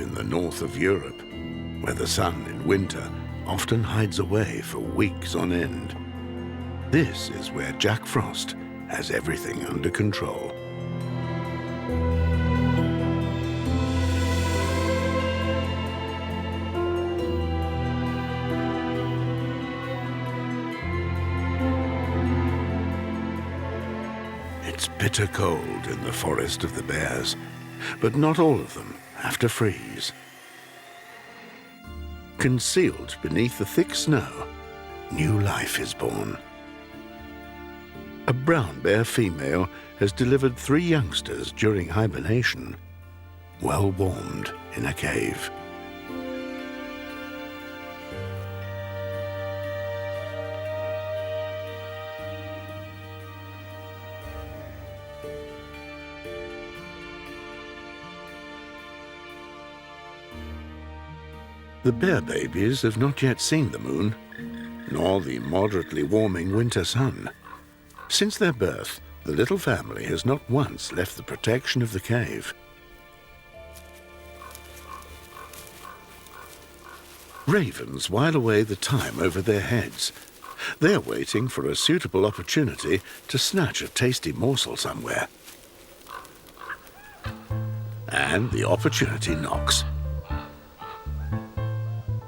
in the north of Europe, where the sun in winter often hides away for weeks on end. This is where Jack Frost has everything under control. It's bitter cold in the forest of the bears, but not all of them have to freeze. Concealed beneath the thick snow, new life is born. A brown bear female has delivered 3 youngsters during hibernation, well warmed in a cave. The bear babies have not yet seen the moon, nor the moderately warming winter sun. Since their birth, the little family has not once left the protection of the cave. Ravens while away the time over their heads. They're waiting for a suitable opportunity to snatch a tasty morsel somewhere. And the opportunity knocks.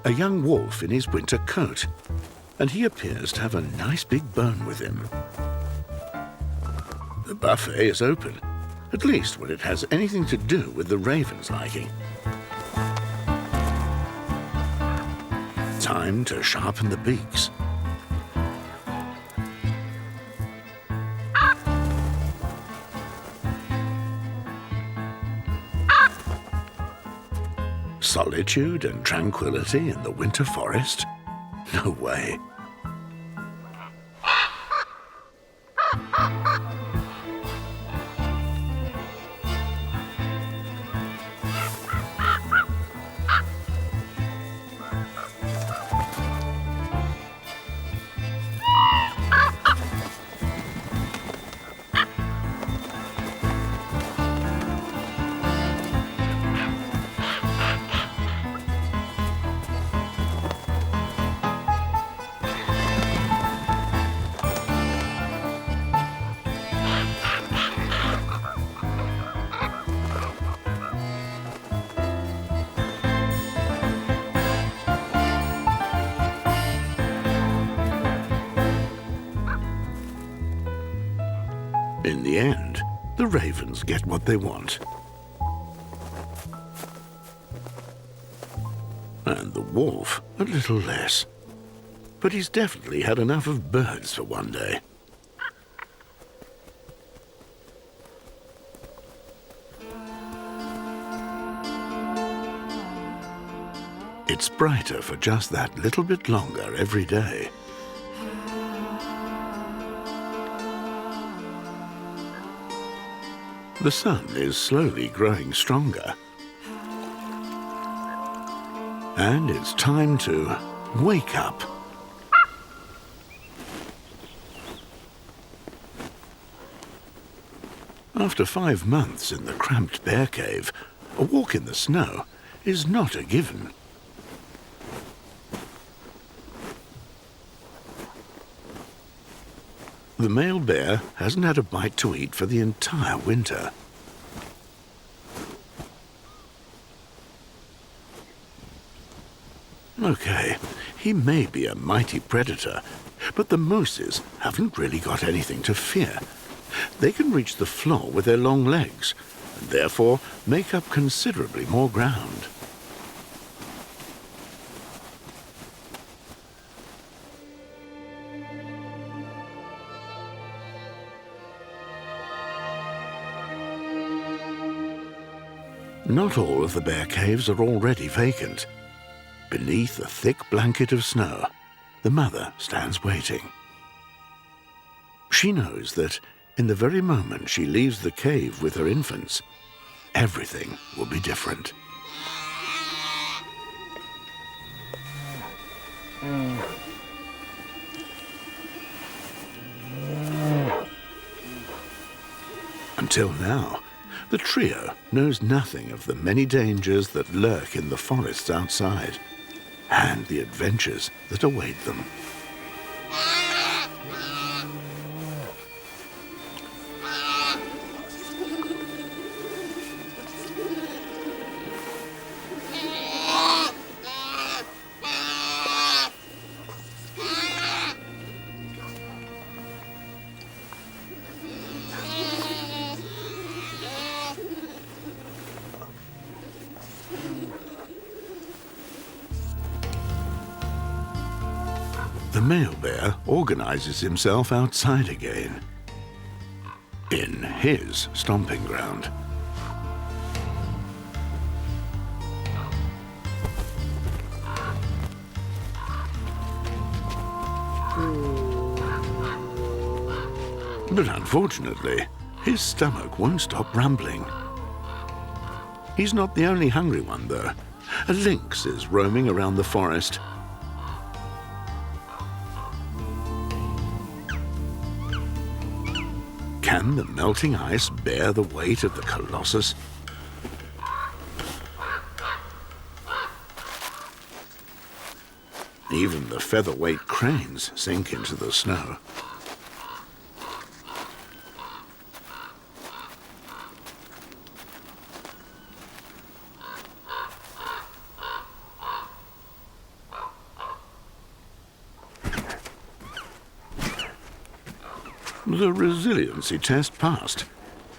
A young wolf in his winter coat, and he appears to have a nice big bone with him. The buffet is open, at least when it has anything to do with the raven's liking. Time to sharpen the beaks. Solitude and tranquility in the winter forest? No way. In the end, the ravens get what they want. And the wolf a little less. But he's definitely had enough of birds for one day. It's brighter for just that little bit longer every day. The sun is slowly growing stronger. And it's time to wake up. After 5 months in the cramped bear cave, a walk in the snow is not a given. The male bear hasn't had a bite to eat for the entire winter. Okay, he may be a mighty predator, but the mooses haven't really got anything to fear. They can reach the floor with their long legs, and therefore make up considerably more ground. Not all of the bear caves are already vacant. Beneath a thick blanket of snow, the mother stands waiting. She knows that in the very moment she leaves the cave with her infants, everything will be different. Until now, The trio knows nothing of the many dangers that lurk in the forests outside and the adventures that await them. The male bear organizes himself outside again, in his stomping ground. But unfortunately, his stomach won't stop rumbling. He's not the only hungry one, though. A lynx is roaming around the forest. Can the melting ice bear the weight of the colossus? Even the featherweight cranes sink into the snow. The resiliency test passed.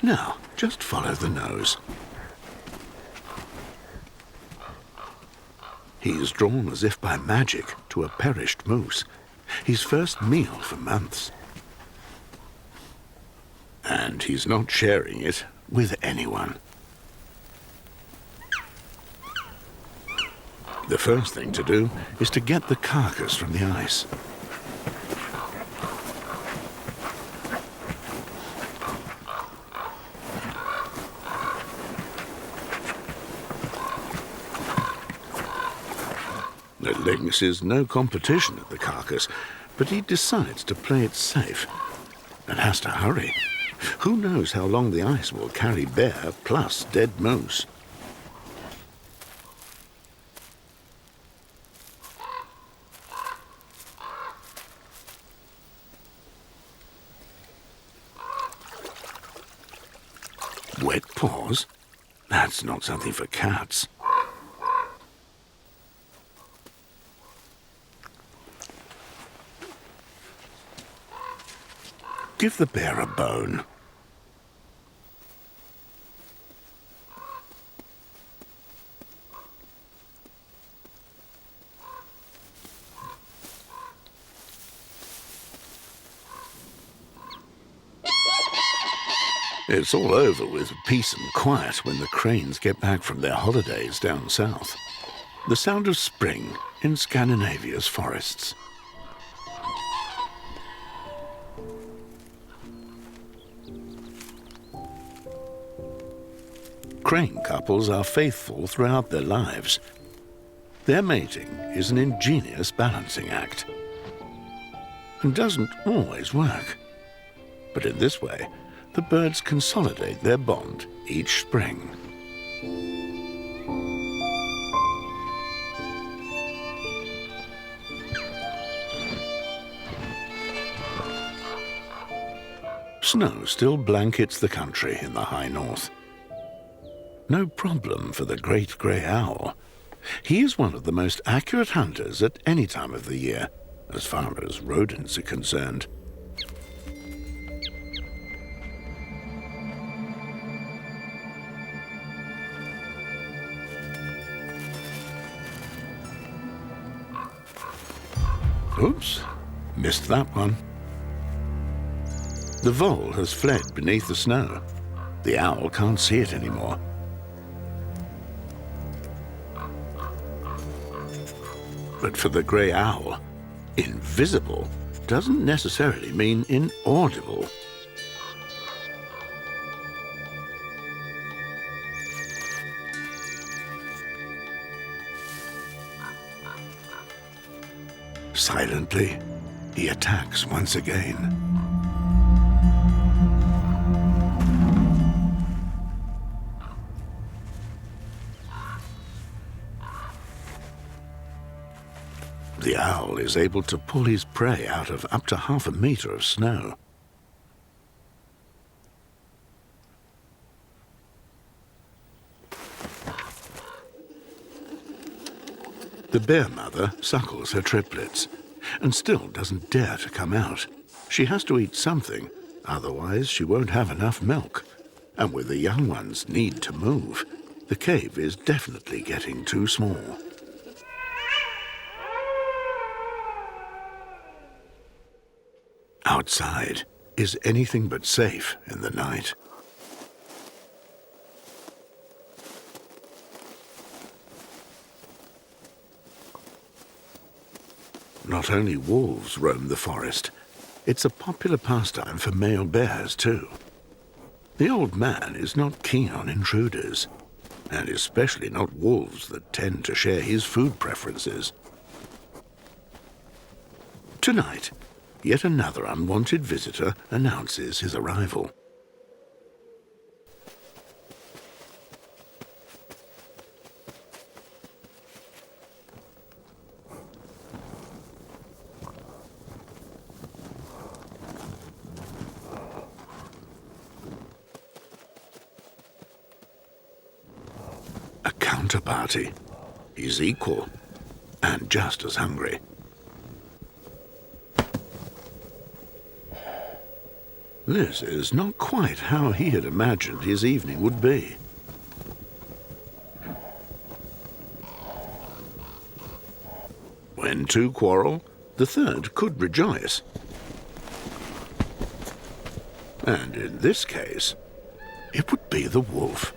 Now, just follow the nose. He's drawn as if by magic to a perished moose, his first meal for months. And he's not sharing it with anyone. The first thing to do is to get the carcass from the ice. The lynx is no competition at the carcass, but he decides to play it safe and has to hurry. Who knows how long the ice will carry bear plus dead moose? Wet paws? That's not something for cats. Give the bear a bone. It's all over with peace and quiet when the cranes get back from their holidays down south. The sound of spring in Scandinavia's forests. Crane couples are faithful throughout their lives. Their mating is an ingenious balancing act and doesn't always work. But in this way, the birds consolidate their bond each spring. Snow still blankets the country in the high north. No problem for the great grey owl. He is one of the most accurate hunters at any time of the year, as far as rodents are concerned. Oops, missed that one. The vole has fled beneath the snow. The owl can't see it anymore. But for the grey owl, invisible doesn't necessarily mean inaudible. Silently, he attacks once again. animal is able to pull his prey out of up to half a meter of snow. The bear mother suckles her triplets and still doesn't dare to come out. She has to eat something, otherwise she won't have enough milk. And with the young ones need to move, the cave is definitely getting too small. Outside is anything but safe in the night. Not only wolves roam the forest, it's a popular pastime for male bears too. The old man is not keen on intruders, and especially not wolves that tend to share his food preferences. Tonight, yet another unwanted visitor announces his arrival. A counterparty. He's equal and just as hungry. This is not quite how he had imagined his evening would be. When two quarrel, the third could rejoice. And in this case, it would be the wolf.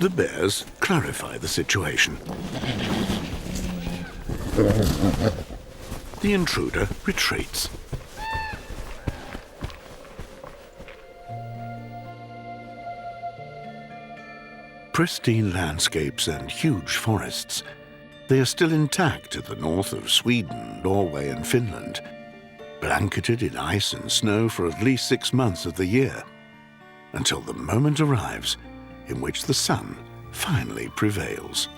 The bears clarify the situation. The intruder retreats. Pristine landscapes and huge forests, they are still intact to the north of Sweden, Norway and Finland, blanketed in ice and snow for at least 6 months of the year, until the moment arrives in which the sun finally prevails.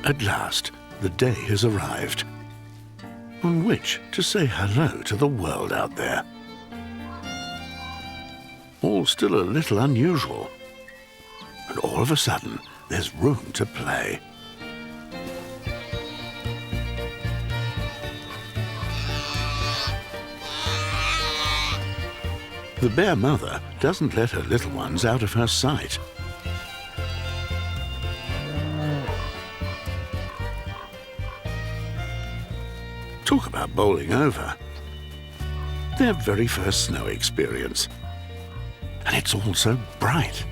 At last, the day has arrived, on which to say hello to the world out there. All still a little unusual, and all of a sudden, there's room to play. The bear mother doesn't let her little ones out of her sight. Talk about bowling over. Their very first snow experience. And it's all so bright.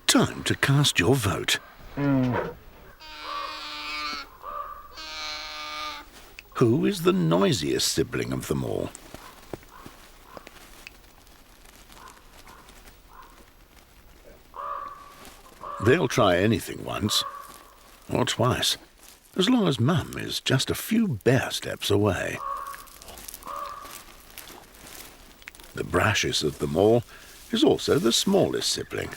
Time to cast your vote. Who is the noisiest sibling of them all? They'll try anything once, or twice, as long as Mum is just a few bear steps away. The brashest of them all is also the smallest sibling.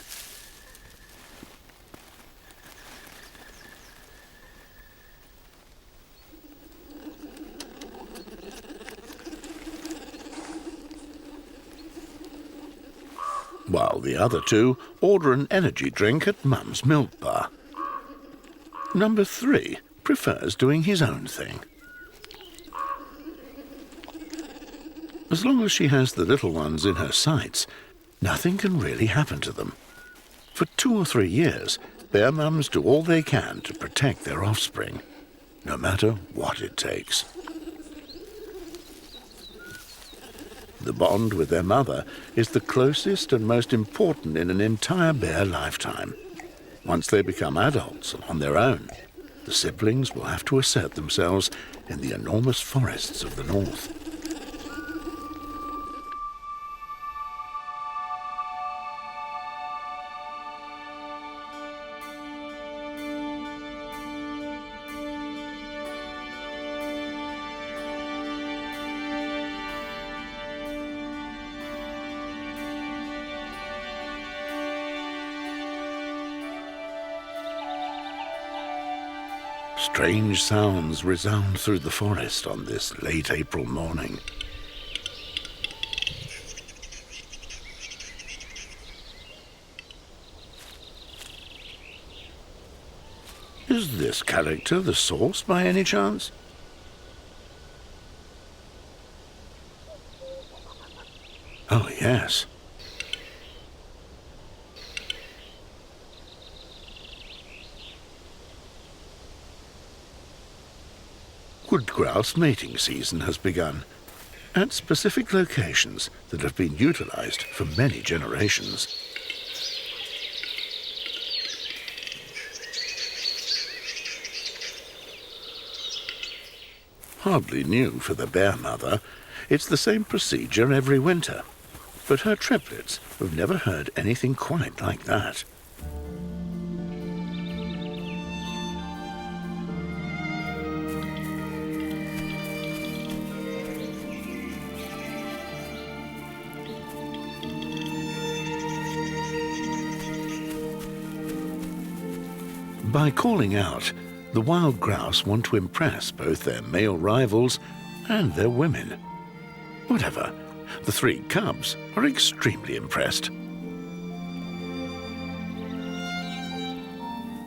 while the other two order an energy drink at Mum's milk bar. Number 3 prefers doing his own thing. As long as she has the little ones in her sights, nothing can really happen to them. For 2 or 3 years, bear mums do all they can to protect their offspring, no matter what it takes. The bond with their mother is the closest and most important in an entire bear lifetime. Once they become adults and on their own, the siblings will have to assert themselves in the enormous forests of the north. Strange sounds resound through the forest on this late April morning. Is this character the source by any chance? Oh, yes. Wood grouse mating season has begun at specific locations that have been utilized for many generations. Hardly new for the bear mother, it's the same procedure every winter, but her triplets have never heard anything quite like that. By calling out, the wild grouse want to impress both their male rivals and their women. Whatever, the 3 cubs are extremely impressed.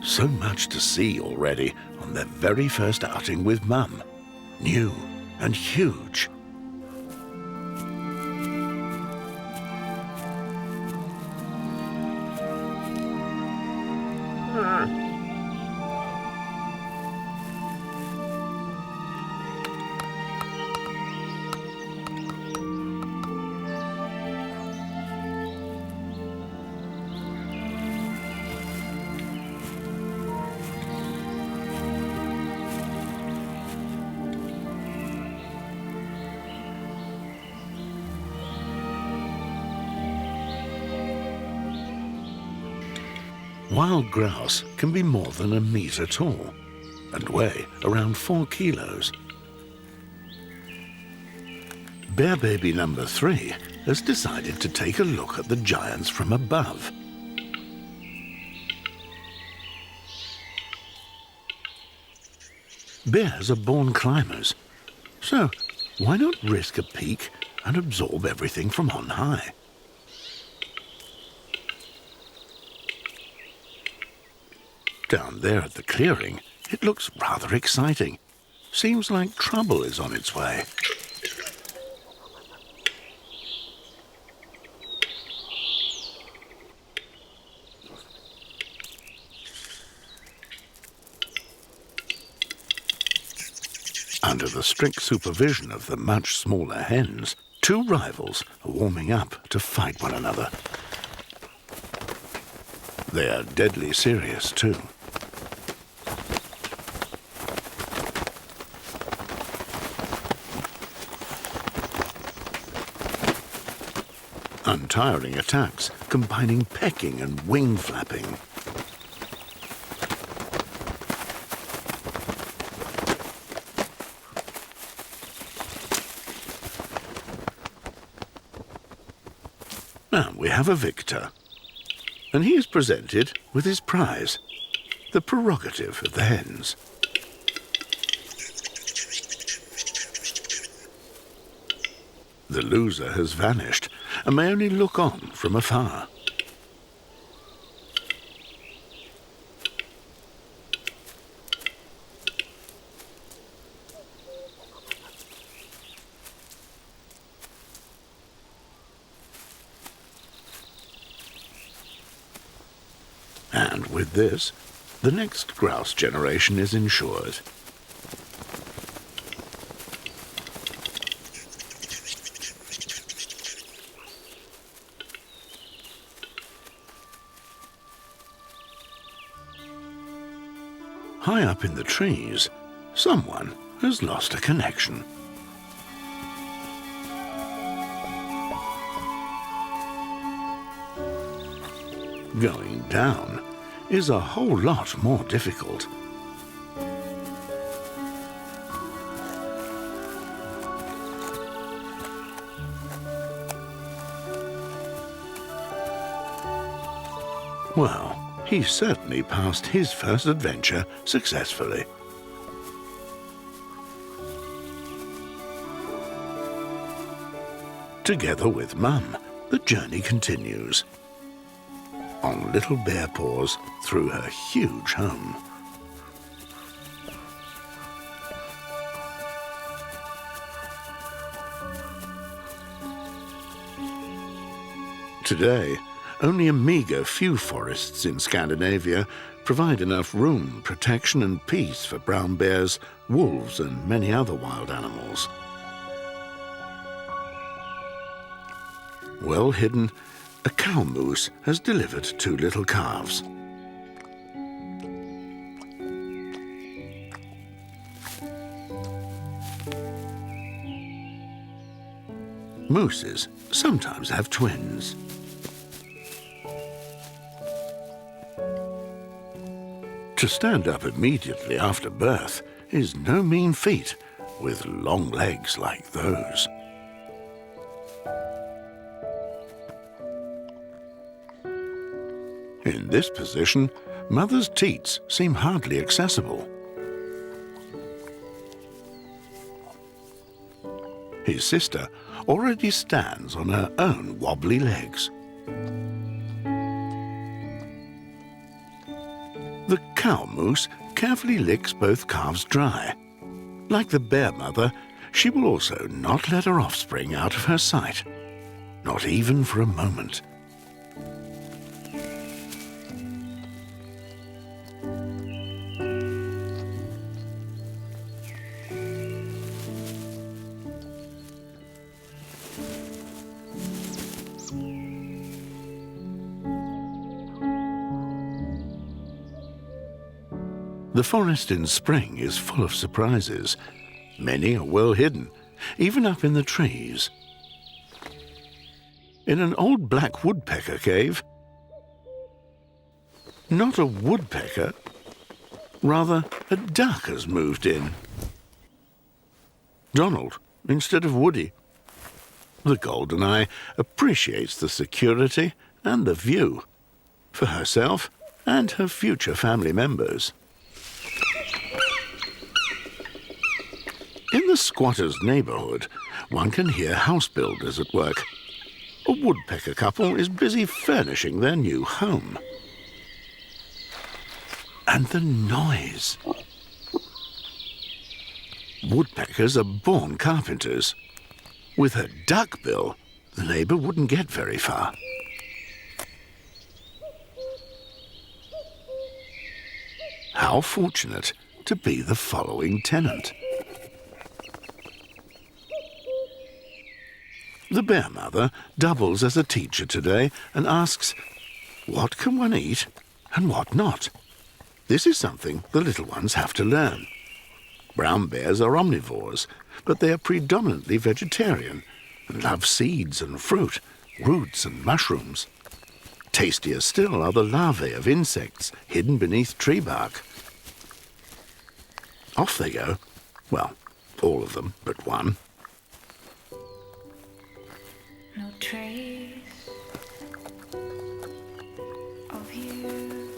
So much to see already on their very first outing with Mum. New and huge. Wild grouse can be more than a metre tall and weigh around 4 kilos. Bear baby number 3 has decided to take a look at the giants from above. Bears are born climbers, so why not risk a peek and absorb everything from on high? Down there at the clearing, it looks rather exciting. Seems like trouble is on its way. Under the strict supervision of the much smaller hens, 2 rivals are warming up to fight one another. They are deadly serious, too. Untiring attacks, combining pecking and wing flapping. Now we have a victor, and he is presented with his prize, the prerogative of the hens. The loser has vanished and may only look on from afar. And with this, the next grouse generation is ensured. High up in the trees, someone has lost a connection. Going down is a whole lot more difficult. Well, he certainly passed his first adventure successfully. Together with Mum, the journey continues. On little bare paws through her huge home. Today, only a meagre few forests in Scandinavia provide enough room, protection and peace for brown bears, wolves and many other wild animals. Well hidden, a cow moose has delivered 2 little calves. Mooses sometimes have twins. To stand up immediately after birth is no mean feat with long legs like those. In this position, Mother's teats seem hardly accessible. His sister already stands on her own wobbly legs. The cow moose carefully licks both calves dry. Like the bear mother, she will also not let her offspring out of her sight, not even for a moment. The forest in spring is full of surprises. Many are well hidden, even up in the trees. In an old black woodpecker cave, not a woodpecker, rather a duck has moved in. Donald instead of Woody. The golden-eye appreciates the security and the view for herself and her future family members. In the squatter's neighborhood, one can hear house builders at work. A woodpecker couple is busy furnishing their new home. And the noise. Woodpeckers are born carpenters. With her duck bill, the neighbor wouldn't get very far. How fortunate to be the following tenant. The bear mother doubles as a teacher today and asks, what can one eat and what not? This is something the little ones have to learn. Brown bears are omnivores, but they are predominantly vegetarian and love seeds and fruit, roots and mushrooms. Tastier still are the larvae of insects hidden beneath tree bark. Off they go. Well, all of them but one. No trace of you,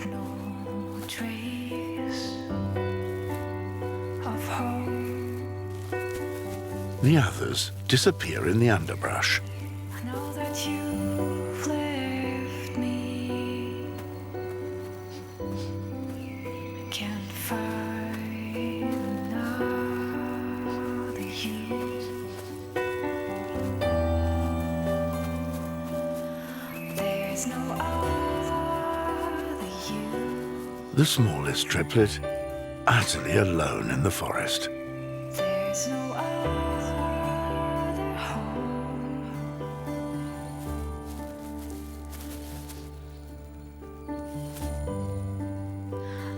no trace of home. The others disappear in the underbrush. I know that you've left me. Can't find another you. There's There's no other you. The smallest triplet, utterly alone in the forest. There's no other home.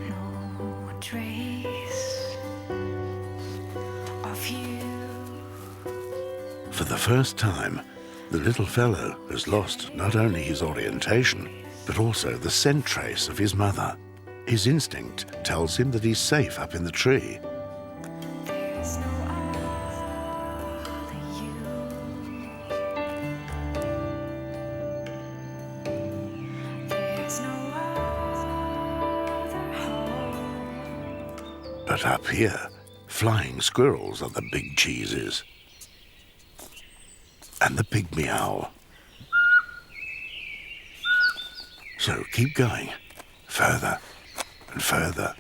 No trace of you. For the first time, the little fellow has lost not only his orientation, but also the scent trace of his mother. His instinct tells him that he's safe up in the tree. There's no other you. There's no other home. But up here, flying squirrels are the big cheeses. And the pygmy owl. So keep going, further and further.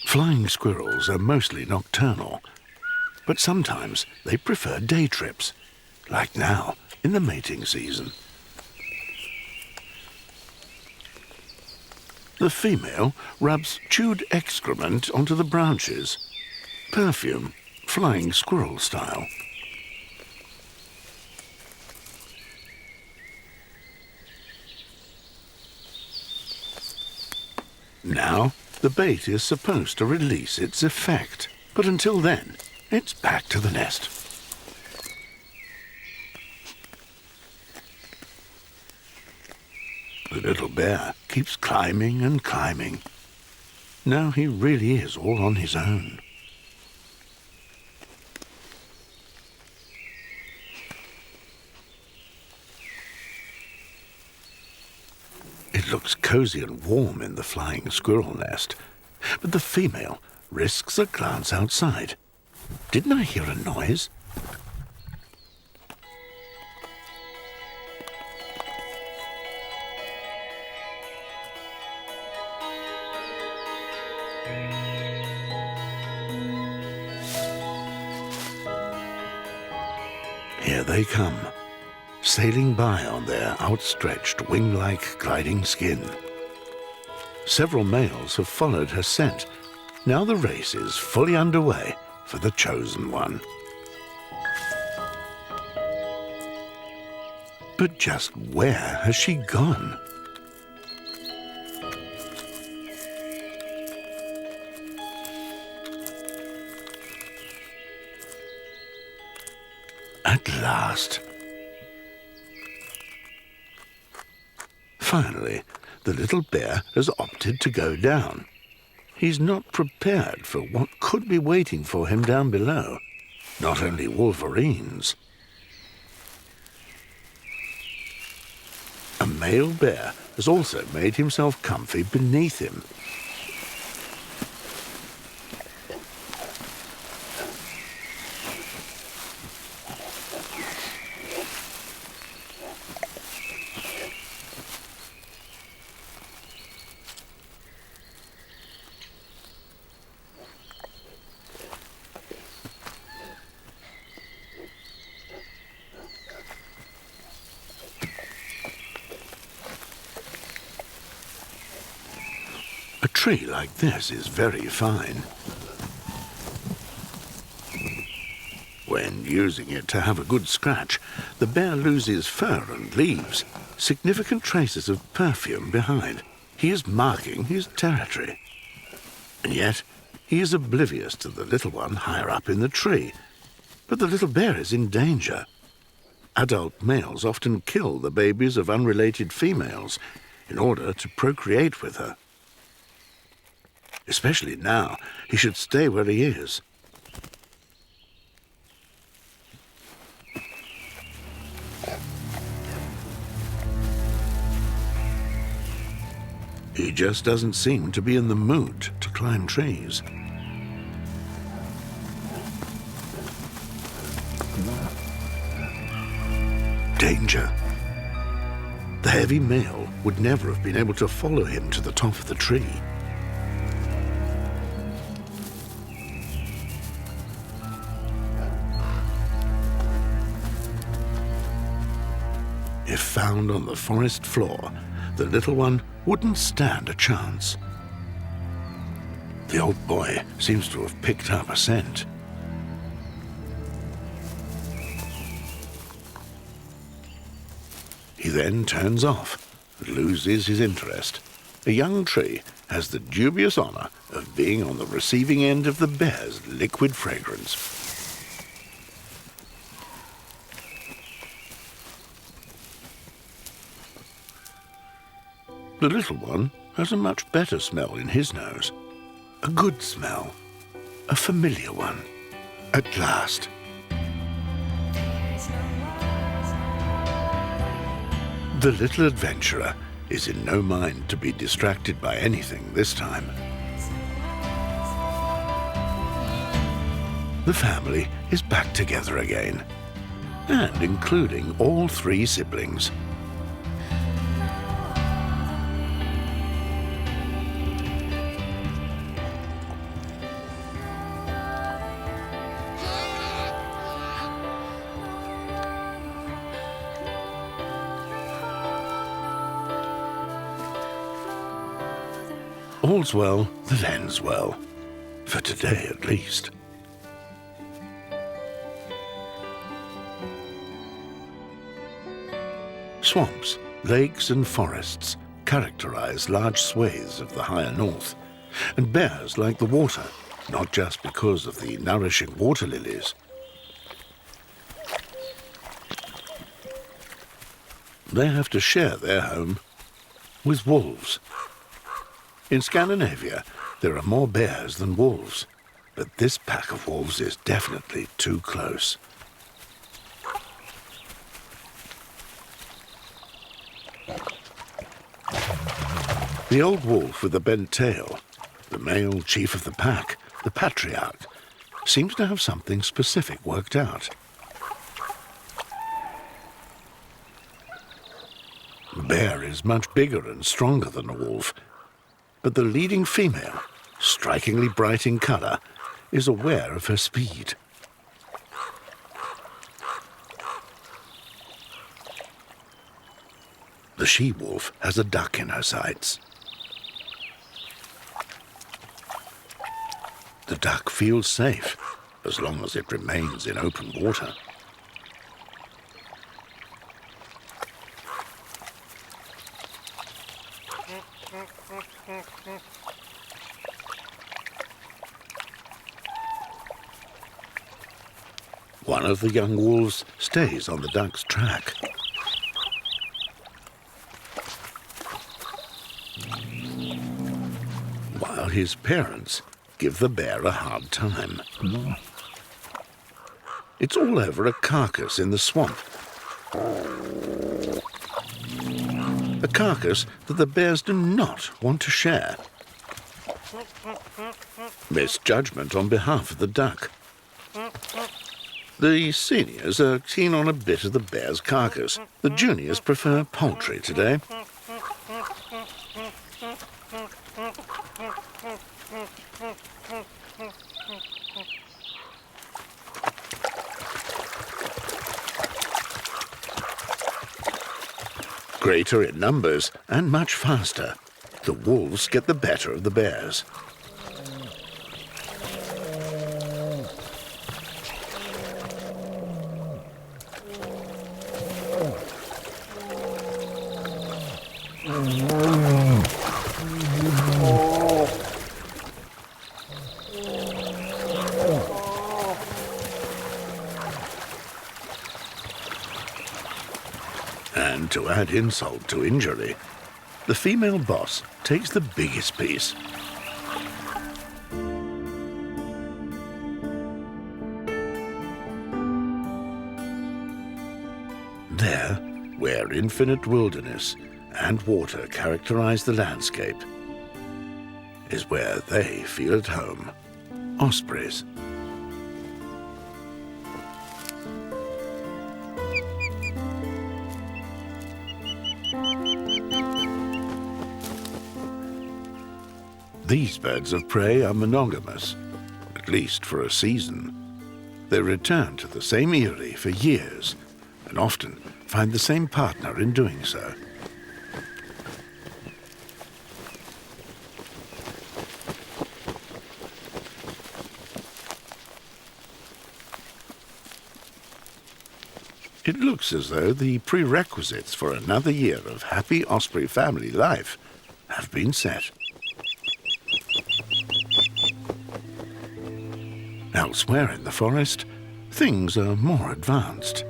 Flying squirrels are mostly nocturnal, but sometimes they prefer day trips, like now in the mating season. The female rubs chewed excrement onto the branches. Perfume, flying squirrel style. Now, the bait is supposed to release its effect, but until then, it's back to the nest. The little bear keeps climbing and climbing. Now he really is all on his own. It looks cozy and warm in the flying squirrel nest, but the female risks a glance outside. Didn't I hear a noise? Here they come, sailing by on their outstretched wing-like gliding skin. Several males have followed her scent. Now the race is fully underway for the chosen one. But just where has she gone? At last. Finally, the little bear has opted to go down. He's not prepared for what could be waiting for him down below. Not only wolverines. A male bear has also made himself comfy beneath him. A tree like this is very fine. When using it to have a good scratch, the bear loses fur and leaves significant traces of perfume behind. He is marking his territory. And yet, he is oblivious to the little one higher up in the tree. But the little bear is in danger. Adult males often kill the babies of unrelated females in order to procreate with her. Especially now, he should stay where he is. He just doesn't seem to be in the mood to climb trees. Danger. The heavy male would never have been able to follow him to the top of the tree. found on the forest floor, the little one wouldn't stand a chance. The old boy seems to have picked up a scent. He then turns off and loses his interest. A young tree has the dubious honor of being on the receiving end of the bear's liquid fragrance. The little one has a much better smell in his nose. A good smell. A familiar one. At last. The little adventurer is in no mind to be distracted by anything this time. The family is back together again, and including all three siblings. All's well that ends well, for today at least. Swamps, lakes and forests characterize large swathes of the higher north, and bears like the water, not just because of the nourishing water lilies. They have to share their home with wolves. In Scandinavia, there are more bears than wolves, but this pack of wolves is definitely too close. The old wolf with the bent tail, the male chief of the pack, the patriarch, seems to have something specific worked out. The bear is much bigger and stronger than a wolf, but the leading female, strikingly bright in color, is aware of her speed. The she-wolf has a duck in her sights. The duck feels safe as long as it remains in open water. One of the young wolves stays on the duck's track. While his parents give the bear a hard time. It's all over a carcass in the swamp. A carcass that the bears do not want to share. Misjudgment on behalf of the duck. The seniors are keen on a bit of the bear's carcass. The juniors prefer poultry today. Greater in numbers and much faster, the wolves get the better of the bears. And to add insult to injury, the female boss takes the biggest piece. There, where infinite wilderness and water characterize the landscape, is where they feel at home. Ospreys. These birds of prey are monogamous, at least for a season. They return to the same eyrie for years, and often find the same partner in doing so. It looks as though the prerequisites for another year of happy osprey family life have been set. Elsewhere in the forest, things are more advanced.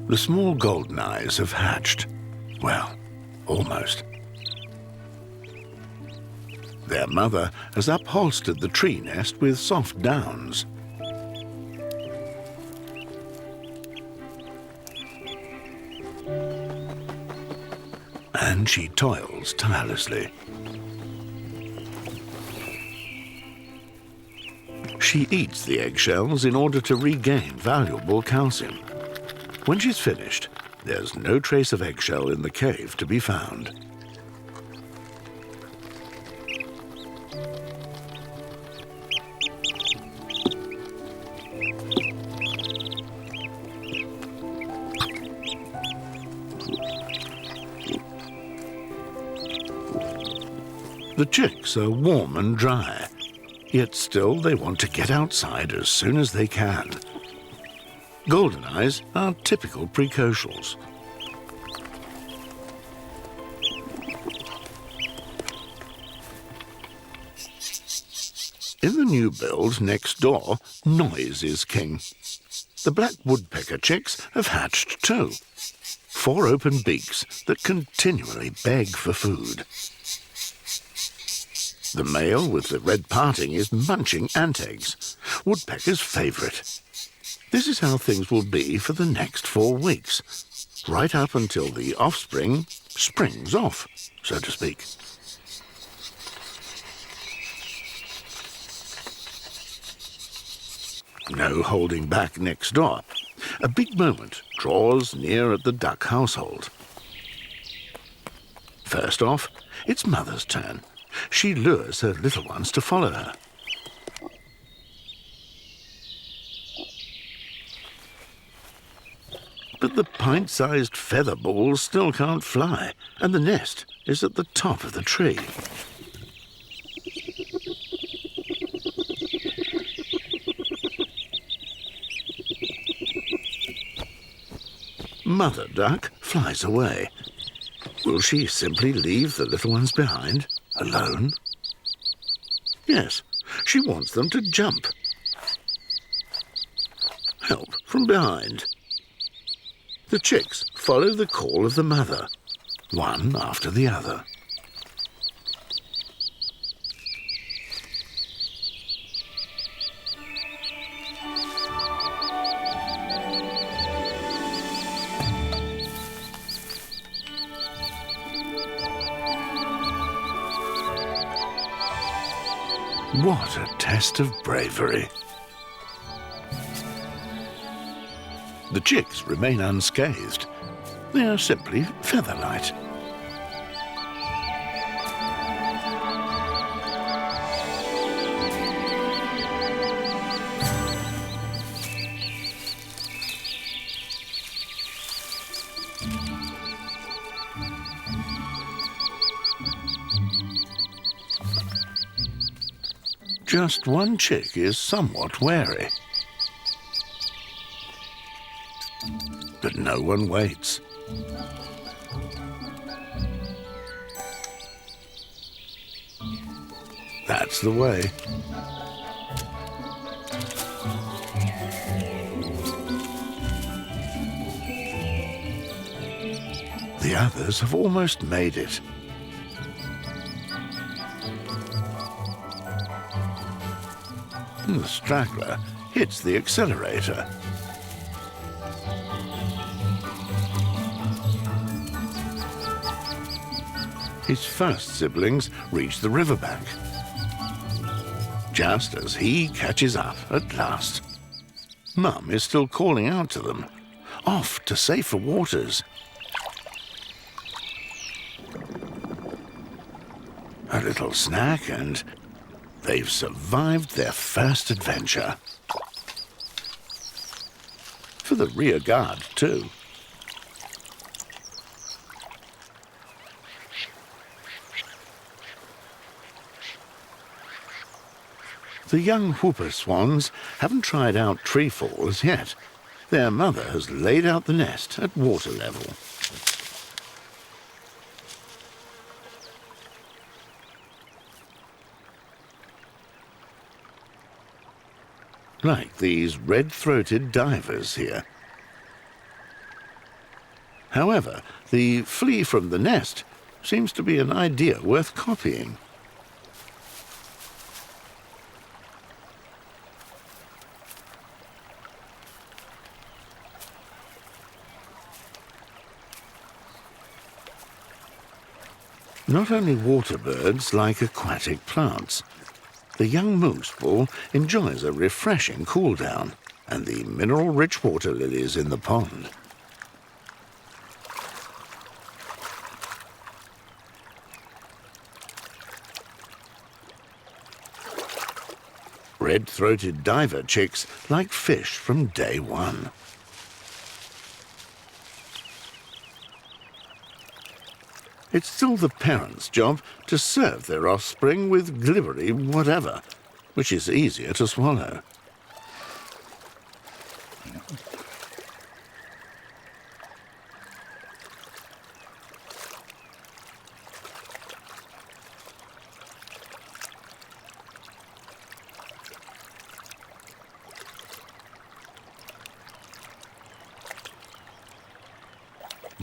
The small golden eyes have hatched. Well, almost. Their mother has upholstered the tree nest with soft downs. And she toils tirelessly. She eats the eggshells in order to regain valuable calcium. When she's finished, there's no trace of eggshell in the cave to be found. The chicks are warm and dry, yet still they want to get outside as soon as they can. Golden eyes are typical precocials. In the new build next door, noise is king. The black woodpecker chicks have hatched too. 4 open beaks that continually beg for food. The male with the red parting is munching ant eggs, woodpecker's favourite. This is how things will be for the next 4 weeks, right up until the offspring springs off, so to speak. No holding back next door. A big moment draws near at the duck household. First off, it's Mother's turn. She lures her little ones to follow her. But the pint-sized feather balls still can't fly, and the nest is at the top of the tree. Mother duck flies away. Will she simply leave the little ones behind, alone? Yes, she wants them to jump. Help from behind. The chicks follow the call of the mother, one after the other. What a test of bravery. The chicks remain unscathed. They are simply featherlight. Just one chick is somewhat wary. But no one waits. That's the way. The others have almost made it. The straggler hits the accelerator. His first siblings reach the riverbank, just as he catches up at last. Mum is still calling out to them, off to safer waters. A little snack and they've survived their first adventure. the rear guard too. The young whooper swans haven't tried out tree fall as yet. Their mother has laid out the nest at water level. Like these red-throated divers here. However, the flee from the nest seems to be an idea worth copying. Not only water birds like aquatic plants. The young moose bull enjoys a refreshing cool down, and the mineral-rich water lilies in the pond. Red-throated diver chicks like fish from day one. It's still the parents' job to serve their offspring with glibbery whatever, which is easier to swallow.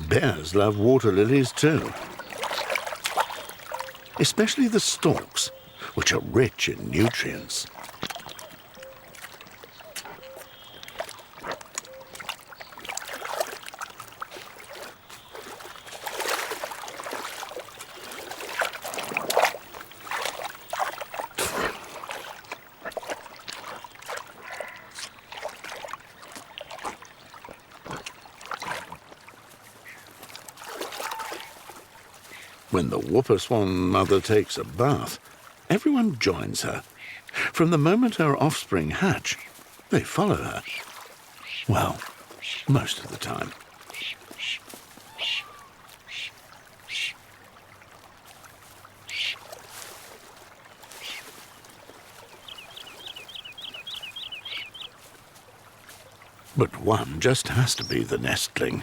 Bears love water lilies too. Especially the stalks, which are rich in nutrients. When the whooper swan mother takes a bath, everyone joins her. From the moment her offspring hatch, they follow her. Well, most of the time. But one just has to be the nestling.